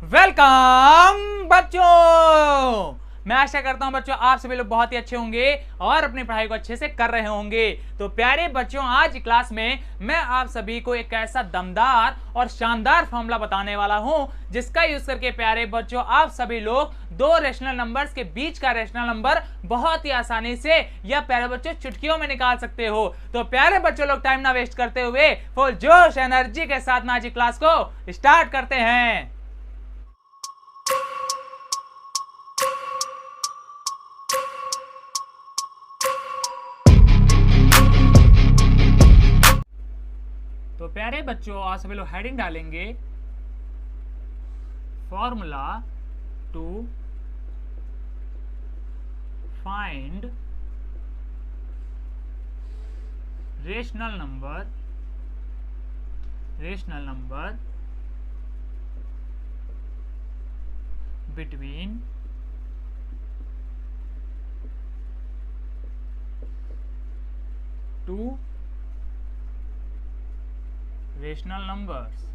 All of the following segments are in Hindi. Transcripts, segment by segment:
वेलकम बच्चों। मैं आशा करता हूं बच्चों आप सभी लोग बहुत ही अच्छे होंगे और अपनी पढ़ाई को अच्छे से कर रहे होंगे। तो प्यारे बच्चों, आज क्लास में मैं आप सभी को एक ऐसा दमदार और शानदार फॉर्मूला बताने वाला हूं जिसका यूज करके प्यारे बच्चों आप सभी लोग दो रेशनल नंबर्स के बीच का रेशनल नंबर बहुत ही आसानी से या प्यारे बच्चों चुटकियों में निकाल सकते हो। तो प्यारे बच्चों लोग टाइम ना वेस्ट करते हुए फुल जोश एनर्जी के साथ में आज की क्लास को स्टार्ट करते हैं। तो प्यारे बच्चों आज सभी लोग हेडिंग डालेंगे formula to find rational number between two rational numbers.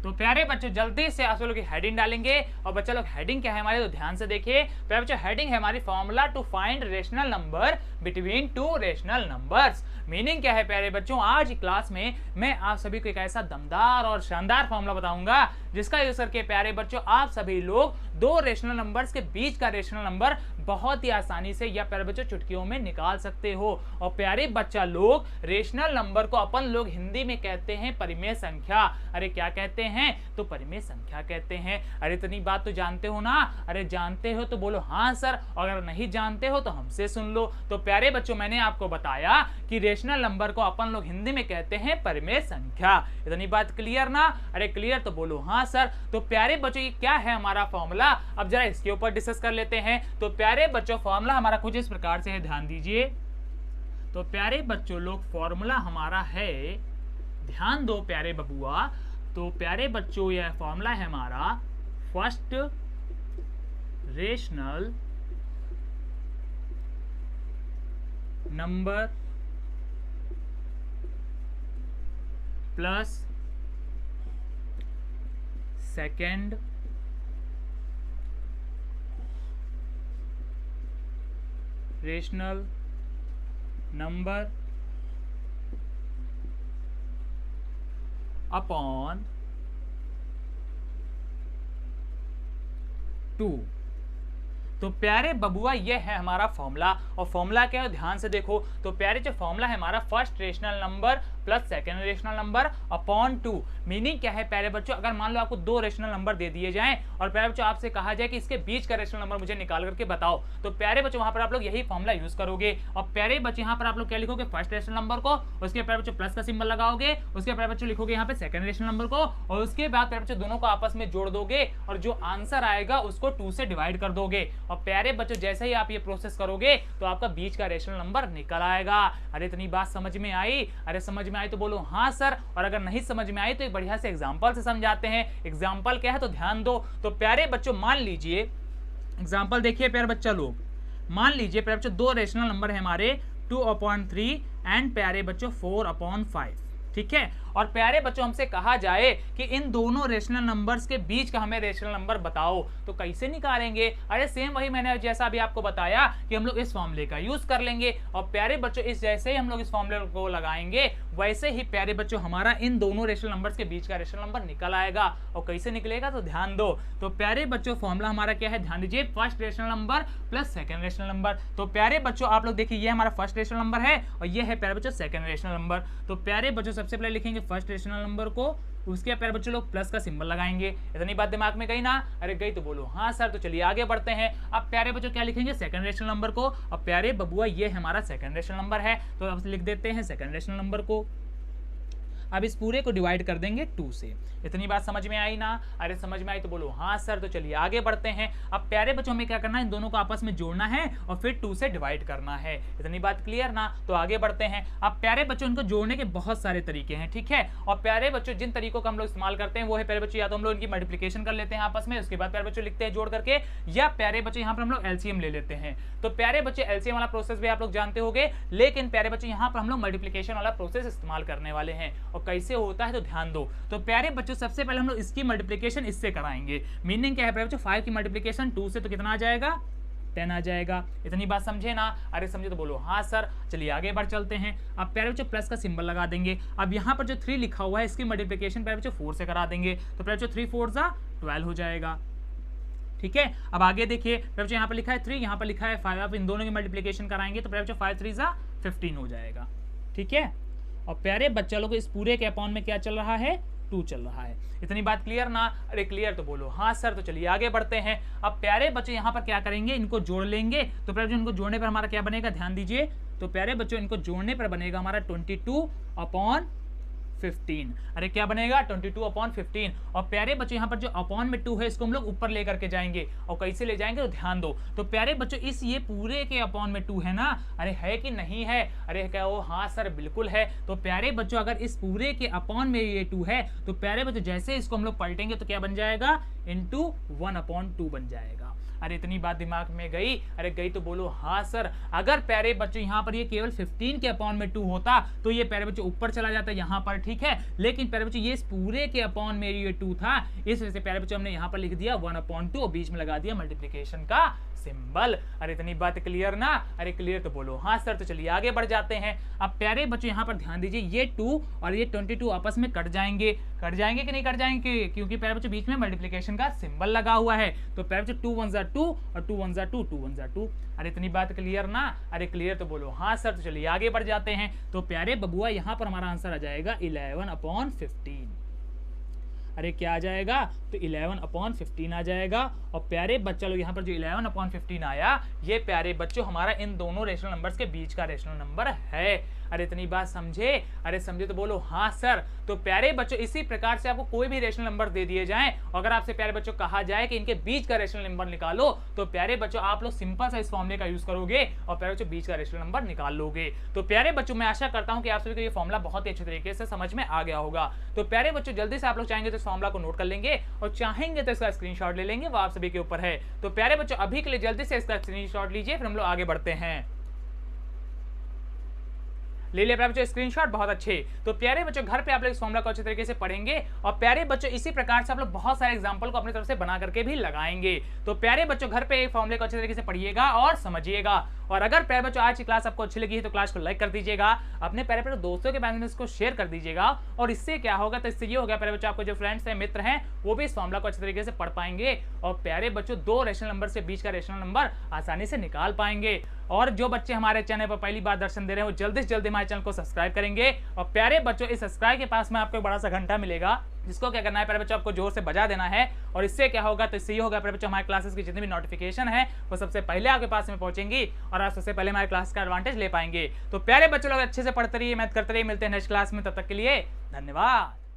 तो प्यारे बच्चों जल्दी से आप लोग की हेडिंग डालेंगे और बच्चा लोग हेडिंग क्या है हमारे तो ध्यान से देखिए। प्यारे बच्चों हेडिंग है हमारी formula to find rational number between two rational numbers. Meaning क्या है प्यारे बच्चों, आज की क्लास में मैं आप सभी को एक ऐसा दमदार और शानदार फॉर्मूला बताऊंगा जिसका यूज करके प्यारे बच्चों आप सभी लोग दो रेशनल नंबर्स के बीच का रेशनल नंबर बहुत ही आसानी से या प्यारे बच्चों चुटकियों में निकाल सकते हो। और प्यारे बच्चा लोग रेशनल नंबर को अपन लोग हिंदी में कहते हैं परिमेय संख्या। अरे क्या कहते हैं? तो परिमेय संख्या कहते हैं। अरे इतनी बात तो जानते हो ना? अरे जानते हो तो बोलो हाँ सर, और अगर नहीं जानते हो तो हमसे सुन लो। तो प्यारे बच्चों मैंने आपको बताया कि रेशनल नंबर को अपन लोग हिंदी में कहते हैं परिमेय संख्या। इतनी बात क्लियर ना? अरे क्लियर तो बोलो हाँ सर। तो प्यारे बच्चों ये क्या है हमारा फॉर्मूला, अब जरा इसके ऊपर डिस्कस कर लेते हैं। तो प्यारे बच्चों फॉर्मूला हमारा कुछ इस प्रकार से है, ध्यान दीजिए। तो प्यारे बच्चों लोग फॉर्मूला हमारा है, ध्यान दो प्यारे बबुआ। तो प्यारे बच्चों यह फॉर्मूला है हमारा first rational number plus second rational number upon two. तो प्यारे बबुआ ये है हमारा फॉर्मूला। और फॉर्मूला क्या है ध्यान से देखो। तो प्यारे जो फॉर्मूला है हमारा first rational number plus second rational number upon two. Meaning क्या है प्यारे बच्चों, अगर मान लो आपको दो रेशनल नंबर दे दिए जाएं और प्यारे बच्चों आपसे कहा जाए कि इसके बीच का रेशनल नंबर मुझे निकाल करके बताओ, तो प्यारे बच्चों वहां पर आप लोग यही फॉर्मूला यूज करोगे। और प्यारे बच्चों यहाँ पर आप लोग क्या लिखोगे, फर्स्ट रेशनल नंबर को, उसके प्यारे बच्चों प्लस का सिंबल लगाओगे, उसके प्यारे बच्चों लिखोगे यहाँ पे सेकंड रेशनल नंबर को, और उसके बाद प्यारे बच्चों दोनों को आपस में जोड़ दोगे और जो आंसर आएगा उसको 2 से डिवाइड कर दोगे। और प्यारे बच्चों जैसे ही आप ये प्रोसेस करोगे तो आपका बीच का रेशनल नंबर निकल आएगा। अरे इतनी बात समझ में आई? अरे समझ में आई तो बोलो हाँ सर, और अगर नहीं समझ में आई तो एक बढ़िया से एग्जांपल से समझाते हैं। एग्जांपल क्या है तो ध्यान दो। तो प्यारे बच्चों मान लीजिए एग्जांपल देखिए प्यारे बच्चा लोग, मान लीजिए प्यारे बच्चों दो रेशनल नंबर है हमारे 2/3 एंड प्यारे बच्चों 4/5, ठीक है। और प्यारे बच्चों हमसे कहा जाए कि इन दोनों रेशनल नंबर्स के बीच का हमें रेशनल नंबर बताओ, तो कैसे निकालेंगे? अरे सेम वही मैंने जैसा अभी आपको बताया कि हम लोग इस फॉर्मूले का यूज कर लेंगे। और प्यारे बच्चों इस जैसे ही हम लोग इस फॉर्मूले को लगाएंगे वैसे ही प्यारे बच्चों हमारा इन दोनों रेशनल नंबर्स के बीच का रेशनल नंबर निकल आएगा। और कैसे निकलेगा तो ध्यान दो। तो प्यारे बच्चों फॉर्मूला हमारा क्या है, ध्यान दीजिए, first rational number plus second rational number. तो प्यारे बच्चों आप लोग देखिए ये हमारा फर्स्ट रेशनल नंबर है और ये है प्यारे बच्चों सेकंड रेशनल नंबर। तो प्यारे बच्चों सबसे पहले लिखेंगे फर्स्ट रेशनल नंबर को, उसके प्यारे बच्चों लोग प्लस का सिंबल लगाएंगे। इतनी बात दिमाग में गई ना? अरे गई तो बोलो हाँ सर। तो चलिए आगे बढ़ते हैं। अब प्यारे बच्चों क्या लिखेंगे, सेकंड रेशनल नंबर को। अब प्यारे बबुआ ये हमारा सेकंड रेशनल नंबर है तो अब लिख देते हैं सेकंड रेशनल नंबर को। अब इस पूरे को डिवाइड कर देंगे 2 से। इतनी बात समझ में आई ना? अरे समझ में आई तो बोलो हाँ सर। तो चलिए आगे बढ़ते हैं। अब प्यारे बच्चों में क्या करना है, इन दोनों को आपस में जोड़ना है और फिर 2 से डिवाइड करना है। इतनी बात क्लियर ना? तो आगे बढ़ते हैं। अब प्यारे बच्चों इनको जोड़ने के बहुत सारे तरीके हैं, ठीक है। और प्यारे बच्चों जिन तरीकों का हम लोग इस्तेमाल करते हैं वो है प्यारे बच्चों, या तो हम लोग इनकी मल्टीप्लिकेशन कर लेते हैं आपस में, उसके बाद प्यारे बच्चों लिखते हैं जोड़ करके, या प्यारे बच्चों यहाँ पर हम लोग एलसीएम ले लेते हैं। तो प्यारे बच्चे एलसीएम वाला प्रोसेस भी आप लोग जानते होंगे, लेकिन प्यारे बच्चे यहाँ पर हम लोग मल्टीप्लिकेशन वाला प्रोसेस इस्तेमाल करने वाले हैं। और कैसे होता है तो ध्यान दो। तो प्यारे बच्चों सबसे पहले हम लोग इसकी मल्टीप्लिकेशन इससे कराएंगे। मीनिंग क्या है प्यारे बच्चों, 5 की मल्टीप्लिकेशन 2 से तो कितना आ जाएगा, 10 आ जाएगा। इतनी बात समझे ना? अरे समझे तो बोलो हाँ सर। चलिए आगे बढ़ चलते हैं। अब प्यारे बच्चों प्लस का सिंबल लगा देंगे। अब यहाँ पर जो 3 लिखा हुआ है इसकी मल्टीप्लिकेशन प्यारे बच्चों 4 से करा देंगे। तो प्यारे बच्चों 3 4 12 हो जाएगा, ठीक है। अब आगे देखिए प्यारे बच्चों यहाँ पर लिखा है 3, यहाँ पर लिखा है 5। आप इन दोनों की मल्टीप्लिकेशन कराएंगे तो प्यारे बच्चों 5 3 15 हो जाएगा, ठीक है। और प्यारे बच्चा लोग इस पूरे के अपॉन में क्या चल रहा है, 2 चल रहा है। इतनी बात क्लियर ना? अरे क्लियर तो बोलो हाँ सर। तो चलिए आगे बढ़ते हैं। अब प्यारे बच्चे यहाँ पर क्या करेंगे, इनको जोड़ लेंगे। तो प्यारे बच्चों इनको जोड़ने पर हमारा क्या बनेगा, ध्यान दीजिए। तो प्यारे बच्चों इनको जोड़ने पर बनेगा हमारा 22/15। अरे क्या बनेगा, 22/15। और प्यारे बच्चों यहाँ पर जो अपॉन में 2 है इसको हम लोग ऊपर लेकर के जाएंगे। और कैसे ले जाएंगे तो ध्यान दो। तो प्यारे बच्चों इस ये पूरे के अपॉन में 2 है ना? अरे है कि नहीं है? अरे क्या वो हाँ सर बिल्कुल है। तो प्यारे बच्चों अगर इस पूरे के अपॉन में ये 2 है तो प्यारे बच्चों जैसे इसको हम लोग पलटेंगे तो क्या बन जाएगा, इंटू 1/2 बन जाएगा। अरे इतनी बात दिमाग में गई? अरे गई तो बोलो हाँ सर। अगर प्यारे बच्चों यहाँ पर ये केवल 15 के अपॉन में 2 होता तो ये प्यारे बच्चों ऊपर चला जाता यहाँ पर, ठीक है। लेकिन प्यारे बच्चों ये इस पूरे के अपॉन में ये 2 था, इस वजह से प्यारे बच्चों हमने यहाँ पर लिख दिया 1/2 और बीच में लगा दिया मल्टीप्लिकेशन का सिंबल। अरे इतनी बात क्लियर ना? अरे क्लियर तो बोलो हाँ सर। तो चलिए आगे बढ़ जाते हैं। अब प्यारे बच्चों यहाँ पर ध्यान दीजिए, ये 2 और ये 22 आपस में कट जाएंगे। कट जाएंगे कि नहीं कट जाएंगे, क्योंकि प्यारे बच्चों बीच में मल्टीप्लिकेशन का सिंबल लगा हुआ है। तो प्यारे बच्चों 2 1 2 और 2 1 2 2 1 2। अरे इतनी बात क्लियर ना? अरे क्लियर तो बोलो हाँ सर। तो चलिए आगे बढ़ जाते हैं। तो प्यारे बबुआ यहाँ पर हमारा आंसर आ जाएगा 11/15। अरे क्या आ जाएगा, तो 11/15 आ जाएगा। और प्यारे बच्चा लोग यहाँ पर जो 11/15 आया, ये प्यारे बच्चों हमारा इन दोनों रेशनल नंबर्स के बीच का रेशनल नंबर है। अरे इतनी बात समझे? अरे समझे तो बोलो हाँ सर। तो प्यारे बच्चों इसी प्रकार से आपको कोई भी रेशनल नंबर दे दिए जाएं, अगर आपसे प्यारे बच्चों कहा जाए कि इनके बीच का रेशनल नंबर निकालो, तो प्यारे बच्चों आप लोग सिंपल सा इस फॉर्मूले का यूज करोगे और प्यारे बच्चों बीच का रेशनल नंबर निकाल लोगे। तो प्यारे बच्चों मैं आशा करता हूं कि आप सभी को ये फॉर्मूला बहुत ही अच्छे तरीके से समझ में आ गया होगा। तो प्यारे बच्चों जल्दी से आप लोग चाहेंगे तो इस फॉर्मूला को नोट कर लेंगे और चाहेंगे तो इसका स्क्रीनशॉट ले लेंगे, वो आप सभी के ऊपर है। तो प्यारे बच्चों अभी के लिए जल्दी से इसका स्क्रीनशॉट लीजिए, फिर हम लोग आगे बढ़ते हैं। ले लिया प्यारे बच्चों स्क्रीनशॉट, बहुत अच्छे। तो प्यारे बच्चों घर पे आप लोग इस फॉर्मूला को अच्छे तरीके से पढ़ेंगे और प्यारे बच्चों इसी प्रकार से आप लोग बहुत सारे एग्जांपल को अपनी तरफ से बना करके भी लगाएंगे। तो प्यारे बच्चों घर पे फॉर्मूले को अच्छे तरीके से पढ़िएगा और समझिएगा। और अगर प्यारे बच्चों आज की क्लास आपको अच्छी लगी है तो क्लास को लाइक कर दीजिएगा, अपने प्यारे प्यारे दोस्तों के पास में इसको शेयर कर दीजिएगा। और इससे क्या होगा, तो इससे ये होगा प्यारे बच्चों आपको जो फ्रेंड्स हैं, मित्र हैं, वो भी इस फॉर्मूला को अच्छे तरीके से पढ़ पाएंगे और प्यारे बच्चों 2 रेशनल नंबर से बीच का रेशनल नंबर आसानी से निकाल पाएंगे। और जो बच्चे हमारे चैनल पर पहली बार दर्शन दे रहे हैं वो जल्दी से जल्दी हमारे चैनल को सब्सक्राइब करेंगे। और प्यारे बच्चों इस सब्सक्राइब के पास में आपको एक बड़ा सा घंटा मिलेगा, जिसको क्या करना है प्यारे बच्चों आपको जोर से बजा देना है। और इससे क्या होगा, तो इससे ये होगा प्यारे बच्चों हमारे क्लासेस की जितनी भी नोटिफिकेशन है वो सबसे पहले आपके पास में पहुंचेंगी और आप सबसे पहले हमारे क्लास का एडवांटेज ले पाएंगे। तो प्यारे बच्चों लोग अच्छे से पढ़ते रहिए, मैथ करते रहिए। मिलते हैं नेक्स्ट क्लास में, तब तक के लिए धन्यवाद।